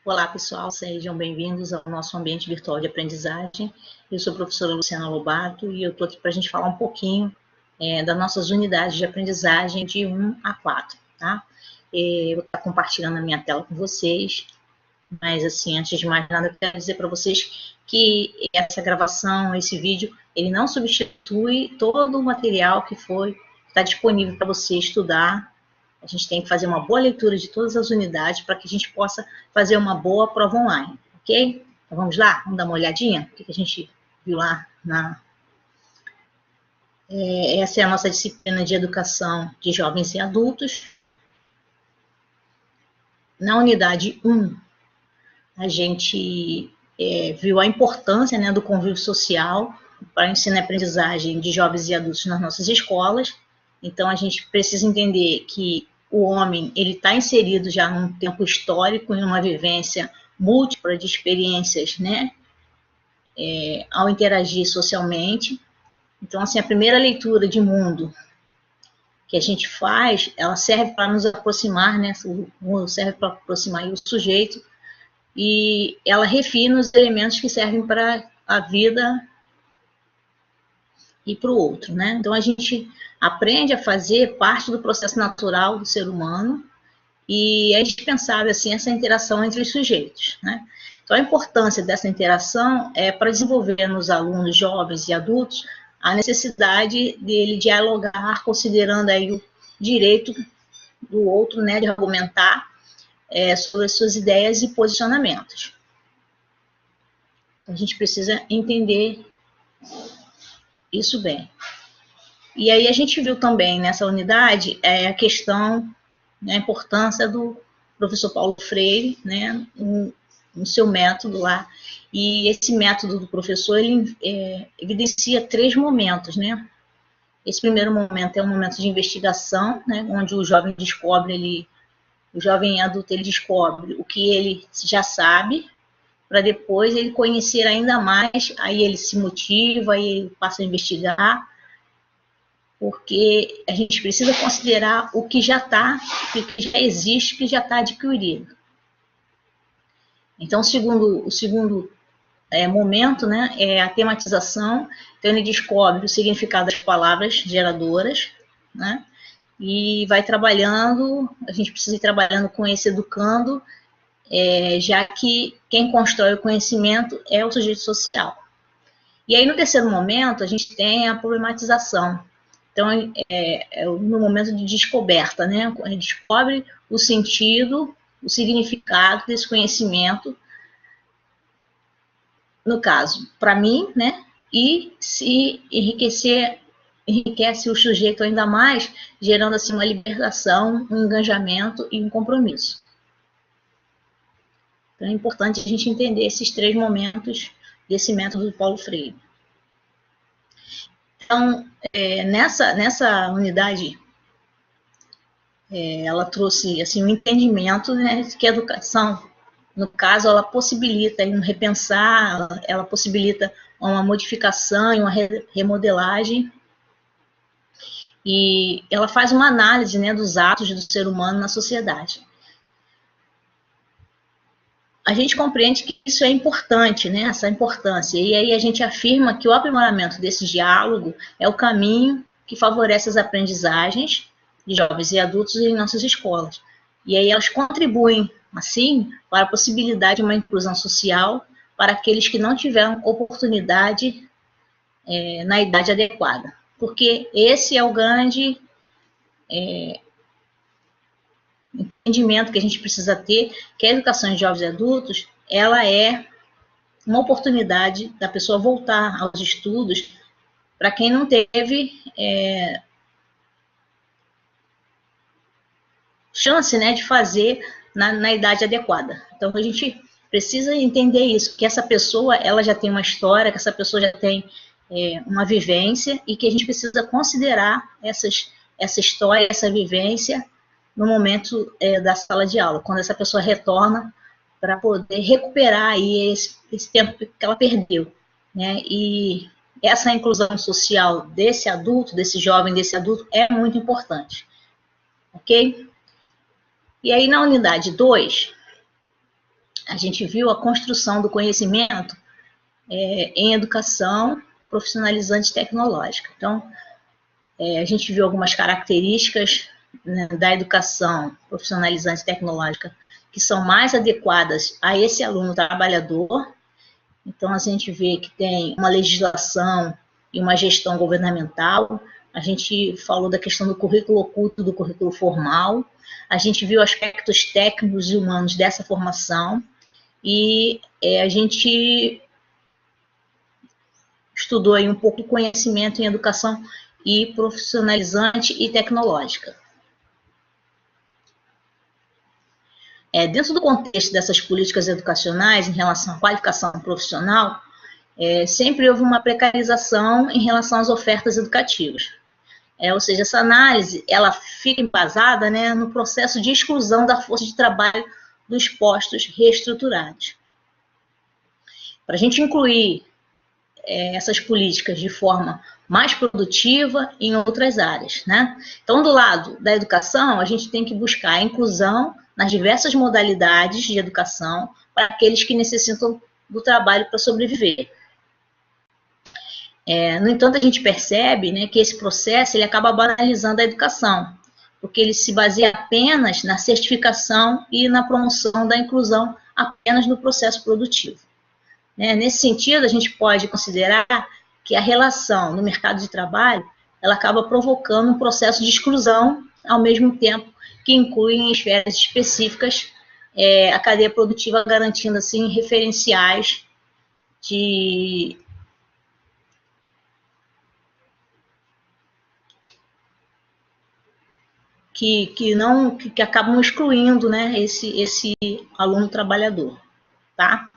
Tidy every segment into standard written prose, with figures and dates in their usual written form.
Olá, pessoal, sejam bem-vindos ao nosso ambiente virtual de aprendizagem. Eu sou a professora Luciana Lobato e eu estou aqui para a gente falar um pouquinho das nossas unidades de aprendizagem de 1 a 4, tá? Eu vou estar compartilhando a minha tela com vocês, mas assim, antes de mais nada, eu quero dizer para vocês que essa gravação, esse vídeo, ele não substitui todo o material que está disponível para você estudar. A gente tem que fazer uma boa leitura de todas as unidades para que a gente possa fazer uma boa prova online, ok? Então vamos lá? Vamos dar uma olhadinha? O que a gente viu lá essa é a nossa disciplina de educação de jovens e adultos. Na unidade 1, a gente viu a importância, né, do convívio social para o ensino e aprendizagem de jovens e adultos nas nossas escolas. Então, a gente precisa entender que o homem ele está inserido já num tempo histórico, em uma vivência múltipla de experiências, né, ao interagir socialmente. Então, assim, a primeira leitura de mundo que a gente faz, ela serve para nos aproximar, né, serve para aproximar o sujeito, e ela refina os elementos que servem para a vida e para o outro, né? Então, a gente aprende a fazer parte do processo natural do ser humano e é indispensável, assim, essa interação entre os sujeitos, né? Então, a importância dessa interação é para desenvolver nos alunos jovens e adultos a necessidade dele dialogar, considerando aí o direito do outro, né, de argumentar sobre as suas ideias e posicionamentos. A gente precisa entender isso bem. E aí a gente viu também nessa unidade a questão, né, a importância do professor Paulo Freire, né, no seu método lá. E esse método do professor, ele evidencia 3 momentos, né? Esse primeiro momento é um momento de investigação, né, onde o jovem descobre, o jovem adulto ele descobre o que ele já sabe, para depois ele conhecer ainda mais, aí ele se motiva, aí ele passa a investigar, porque a gente precisa considerar o que já está, o que já existe, o que já está adquirido. Então, o segundo momento, né, é a tematização. Então, ele descobre o significado das palavras geradoras, né, e vai trabalhando, a gente precisa ir trabalhando com esse educando, já que quem constrói o conhecimento é o sujeito social. E aí, no terceiro momento, a gente tem a problematização. Então, no momento de descoberta, né? A gente descobre o sentido, o significado desse conhecimento, no caso, para mim, né? E se enriquece o sujeito ainda mais, gerando assim uma libertação, um engajamento e um compromisso. Então, é importante a gente entender esses 3 momentos desse método do Paulo Freire. Então, nessa unidade, ela trouxe assim, um entendimento, né, que a educação, no caso, ela possibilita um repensar, ela possibilita uma modificação e uma remodelagem, e ela faz uma análise, né, dos atos do ser humano na sociedade. A gente compreende que isso é importante, né, essa importância, e aí a gente afirma que o aprimoramento desse diálogo é o caminho que favorece as aprendizagens de jovens e adultos em nossas escolas. E aí elas contribuem, assim, para a possibilidade de uma inclusão social para aqueles que não tiveram oportunidade na idade adequada. Porque esse é o grande entendimento que a gente precisa ter, que a educação de jovens e adultos, ela é uma oportunidade da pessoa voltar aos estudos para quem não teve chance, né, de fazer na idade adequada. Então, a gente precisa entender isso, que essa pessoa, ela já tem uma história, que essa pessoa já tem uma vivência, e que a gente precisa considerar essa história, essa vivência, no momento da sala de aula, quando essa pessoa retorna para poder recuperar aí esse tempo que ela perdeu, né? E essa inclusão social desse adulto, desse jovem, desse adulto, é muito importante, ok? E aí, na unidade 2, a gente viu a construção do conhecimento em educação profissionalizante tecnológica. Então, a gente viu algumas características, né, da educação profissionalizante tecnológica que são mais adequadas a esse aluno trabalhador. Então, a gente vê que tem uma legislação e uma gestão governamental. A gente falou da questão do currículo oculto, do currículo formal. A gente viu aspectos técnicos e humanos dessa formação. E a gente estudou aí um pouco o conhecimento em educação e profissionalizante e tecnológica. Dentro do contexto dessas políticas educacionais em relação à qualificação profissional, sempre houve uma precarização em relação às ofertas educativas. Ou seja, essa análise ela fica embasada, né, no processo de exclusão da força de trabalho dos postos reestruturados. Para a gente incluir essas políticas de forma mais produtiva em outras áreas, né? Então, do lado da educação, a gente tem que buscar a inclusão nas diversas modalidades de educação para aqueles que necessitam do trabalho para sobreviver. No entanto, a gente percebe, né, que esse processo ele acaba banalizando a educação, porque ele se baseia apenas na certificação e na promoção da inclusão apenas no processo produtivo. Nesse sentido, a gente pode considerar que a relação no mercado de trabalho ela acaba provocando um processo de exclusão, ao mesmo tempo que inclui em esferas específicas a cadeia produtiva, garantindo assim referenciais que acabam excluindo, né, esse aluno trabalhador, tá?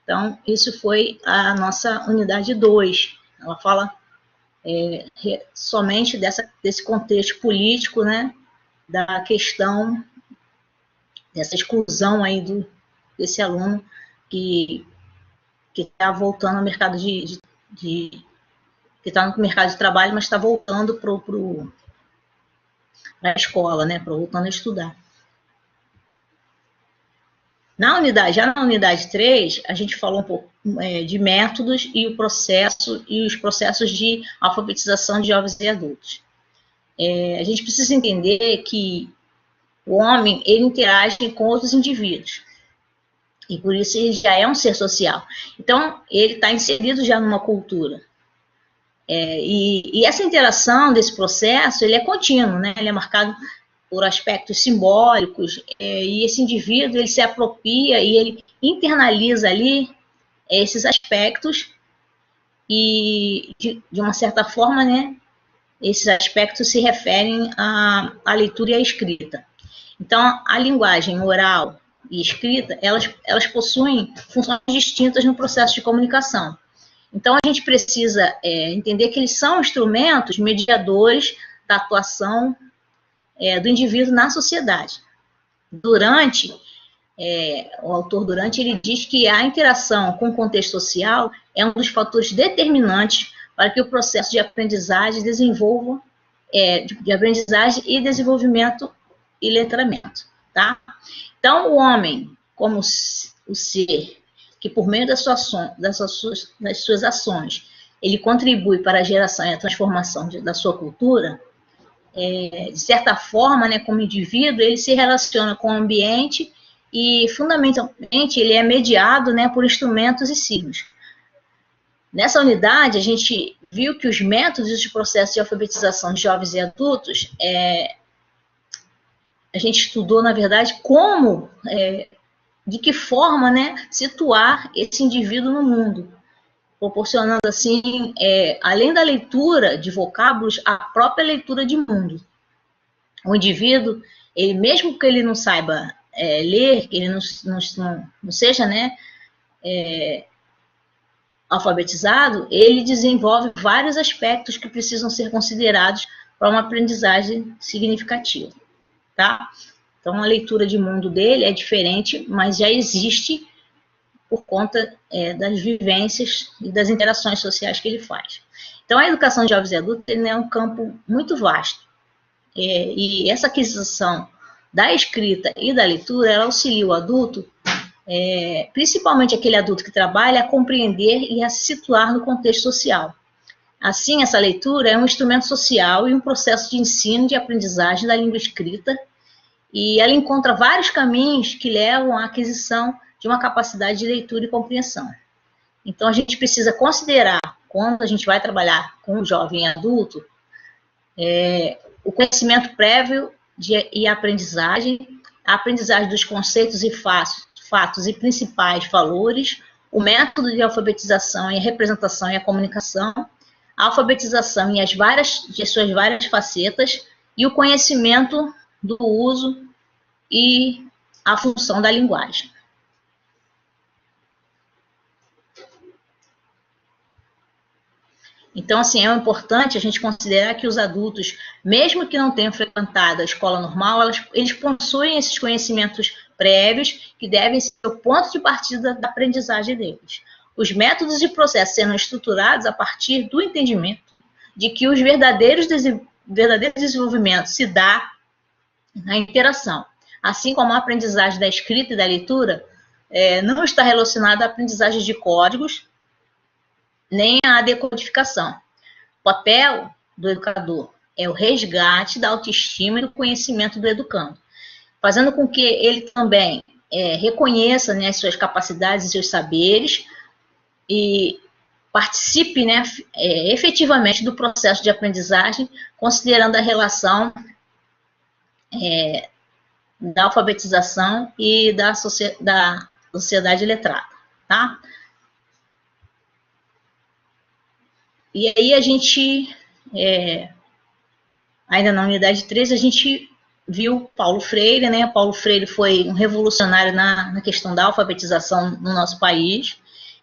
Então, isso foi a nossa unidade 2. Ela fala somente desse contexto político, né, da questão dessa exclusão aí desse aluno que está voltando ao mercado que está no mercado de trabalho, mas está voltando para a escola, né, voltando a estudar. Já na unidade 3, a gente falou um pouco de métodos e os processos de alfabetização de jovens e adultos. A gente precisa entender que o homem ele interage com outros indivíduos, e por isso ele já é um ser social. Então, ele está inserido já numa cultura. E essa interação desse processo, ele é contínuo, né? Ele é marcado por aspectos simbólicos, e esse indivíduo ele se apropria e ele internaliza ali esses aspectos e, de uma certa forma, né, esses aspectos se referem à leitura e à escrita. Então, a linguagem oral e escrita, elas possuem funções distintas no processo de comunicação. Então, a gente precisa entender que eles são instrumentos mediadores da atuação do indivíduo na sociedade. O autor Durante, ele diz que a interação com o contexto social é um dos fatores determinantes para que o processo de aprendizagem de aprendizagem e desenvolvimento e letramento, tá? Então, o homem, como o ser que por meio das suas ações, ele contribui para a geração e a transformação da sua cultura, de certa forma, né, como indivíduo, ele se relaciona com o ambiente e, fundamentalmente, ele é mediado, né, por instrumentos e signos. Nessa unidade, a gente viu que os métodos e os processos de alfabetização de jovens e adultos, a gente estudou, na verdade, de que forma, né, situar esse indivíduo no mundo, proporcionando, assim, além da leitura de vocábulos, a própria leitura de mundo. O indivíduo, ele, mesmo que ele não saiba ler, que ele não seja, né, alfabetizado, ele desenvolve vários aspectos que precisam ser considerados para uma aprendizagem significativa, tá? Então, a leitura de mundo dele é diferente, mas já existe por conta das vivências e das interações sociais que ele faz. Então, a educação de jovens e adultos é um campo muito vasto. E essa aquisição da escrita e da leitura, ela auxilia o adulto principalmente aquele adulto que trabalha, a compreender e a se situar no contexto social. Assim, essa leitura é um instrumento social e um processo de ensino e de aprendizagem da língua escrita, e ela encontra vários caminhos que levam à aquisição de uma capacidade de leitura e compreensão. Então, a gente precisa considerar, quando a gente vai trabalhar com o jovem adulto, o conhecimento prévio e a aprendizagem dos conceitos e fatos e principais valores, o método de alfabetização e a representação e a comunicação, a alfabetização e as suas várias facetas, e o conhecimento do uso e a função da linguagem. Então, assim, é importante a gente considerar que os adultos, mesmo que não tenham frequentado a escola normal, eles possuem esses conhecimentos prévios que devem ser o ponto de partida da aprendizagem deles. Os métodos e processos sendo estruturados a partir do entendimento de que os verdadeiros desenvolvimentos se dá na interação. Assim como a aprendizagem da escrita e da leitura não está relacionada à aprendizagem de códigos, nem à decodificação. O papel do educador é o resgate da autoestima e do conhecimento do educando, fazendo com que ele também reconheça, né, suas capacidades e seus saberes e participe, né, efetivamente do processo de aprendizagem, considerando a relação da alfabetização e da sociedade letrada, tá? E aí a gente, ainda na unidade 3, a gente viu Paulo Freire, né? Paulo Freire foi um revolucionário na questão da alfabetização no nosso país.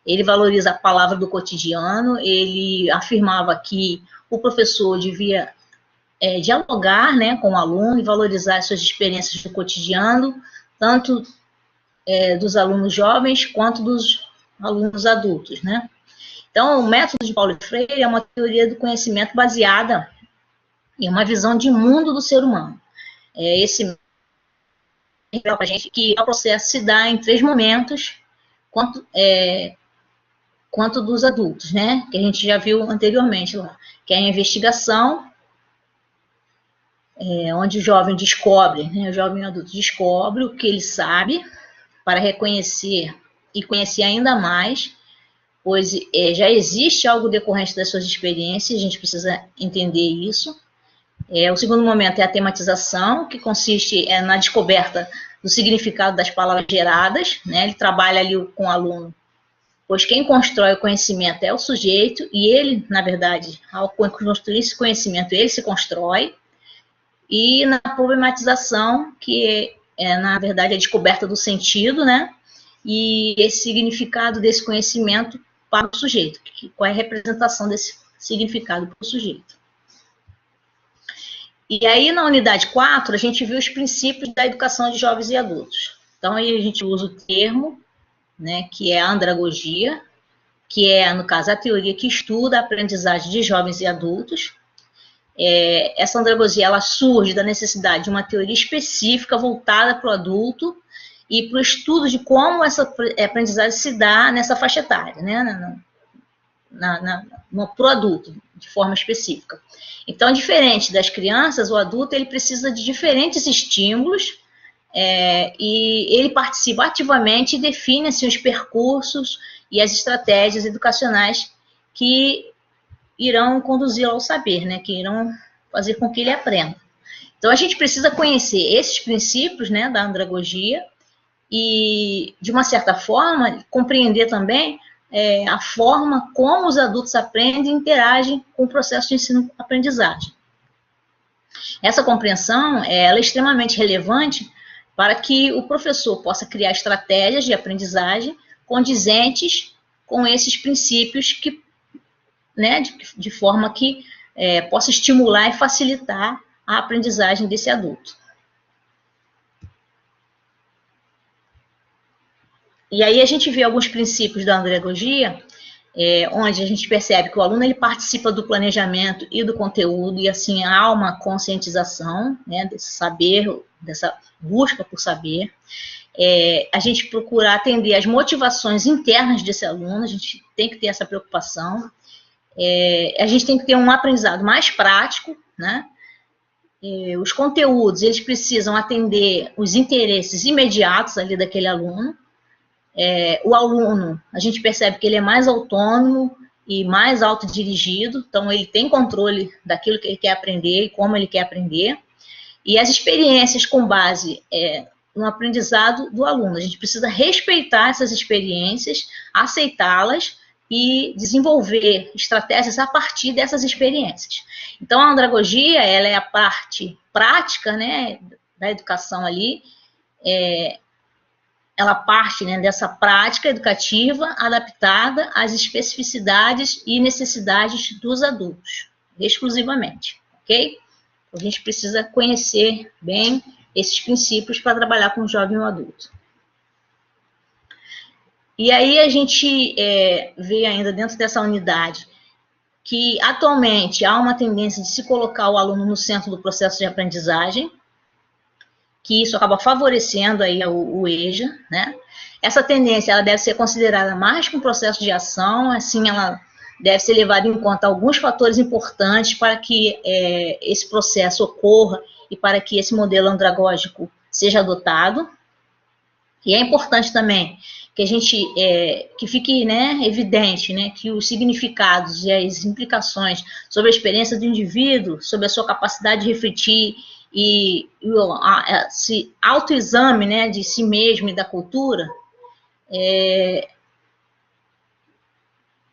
Ele valoriza a palavra do cotidiano, ele afirmava que o professor devia dialogar, né, com o aluno e valorizar as suas experiências do cotidiano, tanto dos alunos jovens quanto dos alunos adultos, né? Então, o método de Paulo Freire é uma teoria do conhecimento baseada em uma visão de mundo do ser humano. Esse para a gente que o processo se dá em 3 momentos, quanto dos adultos, né? Que a gente já viu anteriormente lá, que é a investigação, onde o jovem descobre, né, o jovem adulto descobre o que ele sabe para reconhecer e conhecer ainda mais, pois já existe algo decorrente das suas experiências, a gente precisa entender isso. O segundo momento é a tematização, que consiste na descoberta do significado das palavras geradas, né? Ele trabalha ali com o aluno, pois quem constrói o conhecimento é o sujeito, e ele, na verdade, ao construir esse conhecimento, ele se constrói. E na problematização, que na verdade, a descoberta do sentido, né? E esse significado desse conhecimento para o sujeito, qual é a representação desse significado para o sujeito. E aí, na unidade 4, a gente viu os princípios da educação de jovens e adultos. Então, aí a gente usa o termo, né, que é a andragogia, que é, no caso, a teoria que estuda a aprendizagem de jovens e adultos. Essa andragogia, ela surge da necessidade de uma teoria específica voltada para o adulto e para o estudo de como essa aprendizagem se dá nessa faixa etária, né, para o adulto, de forma específica. Então, diferente das crianças, o adulto ele precisa de diferentes estímulos e ele participa ativamente e define assim, os percursos e as estratégias educacionais que irão conduzi-lo ao saber, né, que irão fazer com que ele aprenda. Então, a gente precisa conhecer esses princípios, né, da andragogia e, de uma certa forma, compreender também a forma como os adultos aprendem e interagem com o processo de ensino-aprendizagem. Essa compreensão ela é extremamente relevante para que o professor possa criar estratégias de aprendizagem condizentes com esses princípios que, né, de forma que possa estimular e facilitar a aprendizagem desse adulto. E aí a gente vê alguns princípios da andragogia, onde a gente percebe que o aluno ele participa do planejamento e do conteúdo, e assim há uma conscientização, né, desse saber, dessa busca por saber. A gente procura atender as motivações internas desse aluno, a gente tem que ter essa preocupação. A gente tem que ter um aprendizado mais prático, né? Os conteúdos, eles precisam atender os interesses imediatos ali daquele aluno. O aluno, a gente percebe que ele é mais autônomo e mais autodirigido, então ele tem controle daquilo que ele quer aprender e como ele quer aprender. E as experiências com base no aprendizado do aluno. A gente precisa respeitar essas experiências, aceitá-las e desenvolver estratégias a partir dessas experiências. Então, a andragogia, ela é a parte prática, né, da educação ali, ela parte, né, dessa prática educativa adaptada às especificidades e necessidades dos adultos, exclusivamente, ok? A gente precisa conhecer bem esses princípios para trabalhar com o jovem e o adulto. E aí a gente vê ainda dentro dessa unidade que atualmente há uma tendência de se colocar o aluno no centro do processo de aprendizagem, que isso acaba favorecendo aí o EJA, né? Essa tendência ela deve ser considerada mais que um processo de ação, assim ela deve ser levada em conta alguns fatores importantes para que esse processo ocorra e para que esse modelo andragógico seja adotado. E é importante também que a gente, que fique, né, evidente, né, que os significados e as implicações sobre a experiência do indivíduo, sobre a sua capacidade de refletir e esse autoexame, né, de si mesmo e da cultura,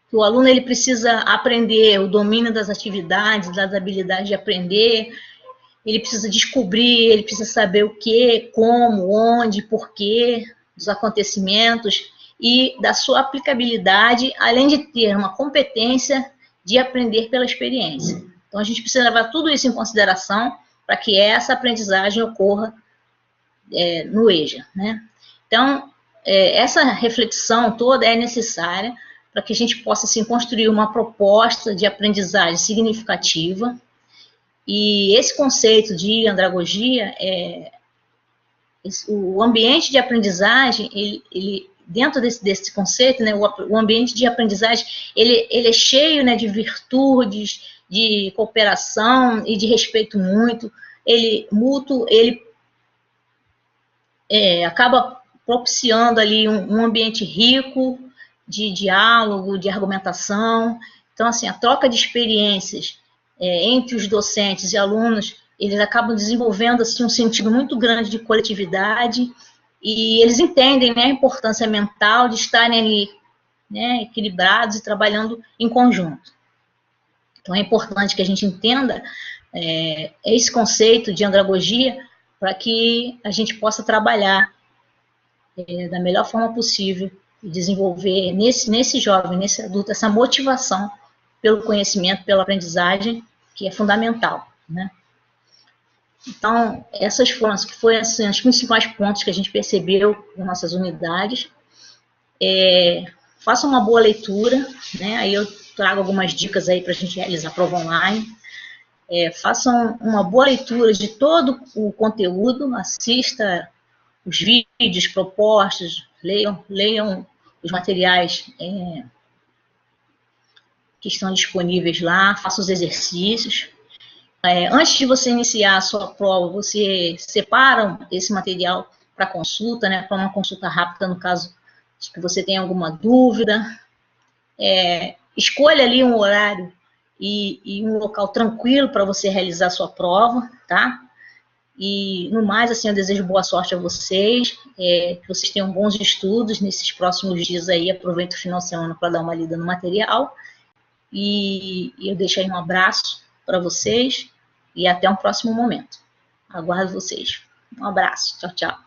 que o aluno ele precisa aprender o domínio das atividades, das habilidades de aprender, ele precisa descobrir, ele precisa saber o que, como, onde, porquê dos acontecimentos e da sua aplicabilidade, além de ter uma competência de aprender pela experiência. Então, a gente precisa levar tudo isso em consideração para que essa aprendizagem ocorra no EJA, né? Então, essa reflexão toda é necessária para que a gente possa, assim, construir uma proposta de aprendizagem significativa. E esse conceito de andragogia, o ambiente de aprendizagem, ele dentro desse conceito, né, o ambiente de aprendizagem, ele é cheio, né, de virtudes, de cooperação e de respeito mútuo. Ele acaba propiciando ali um ambiente rico de diálogo, de argumentação. Então, assim, a troca de experiências entre os docentes e alunos, eles acabam desenvolvendo assim, um sentido muito grande de coletividade e eles entendem, né, a importância mental de estarem ali, né, equilibrados e trabalhando em conjunto. Então, é importante que a gente entenda esse conceito de andragogia para que a gente possa trabalhar da melhor forma possível e desenvolver nesse jovem, nesse adulto, essa motivação pelo conhecimento, pela aprendizagem, que é fundamental, né? Então, essas foram assim, os principais pontos que a gente percebeu nas nossas unidades. Faça uma boa leitura, né? Aí eu trago algumas dicas aí para a gente realizar a prova online. Façam uma boa leitura de todo o conteúdo, assista os vídeos propostos, leiam os materiais que estão disponíveis lá, faça os exercícios. Antes de você iniciar a sua prova, você separa esse material para consulta, né, para uma consulta rápida, no caso de que você tenha alguma dúvida. Escolha ali um horário e um local tranquilo para você realizar a sua prova, tá? E, no mais, assim, eu desejo boa sorte a vocês, que vocês tenham bons estudos nesses próximos dias aí, aproveita o final de semana para dar uma lida no material, e eu deixo aí um abraço para vocês, e até um próximo momento. Aguardo vocês. Um abraço, tchau, tchau.